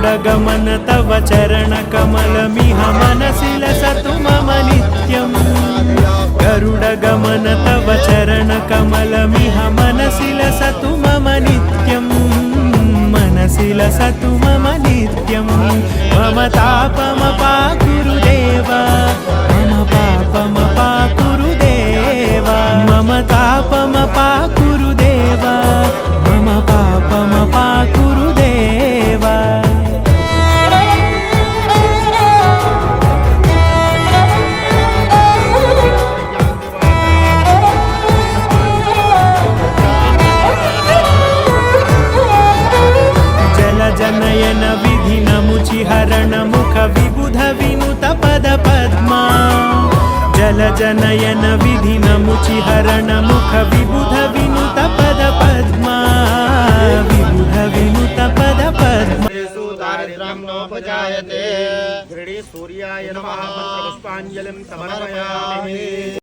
गरुडगमन तव चरणकमलमिह मनसि लसतु मम नित्यम् गरुडगमन तव चरणकमलमिह मनसि लसतु मम नित्यम् मनसि लसतु मम नित्यम् मम तापमपाकुरुदेव मम पापमपाकुरुदेव मम तापमपाकुरुदेव मम पापमपाकुरुदेव जनयन विधिनमुचिहरण मुख विबुध विनुत पद पद्मा जल जनयन विधिनमुचिहरण मुख विबुध विनुत पद पद्मा विबुध विनुत पद पद्मा दारिद्र्यं नोपजायते। सूर्याय नमः। पुष्पाञ्जलिं समर्पयामि।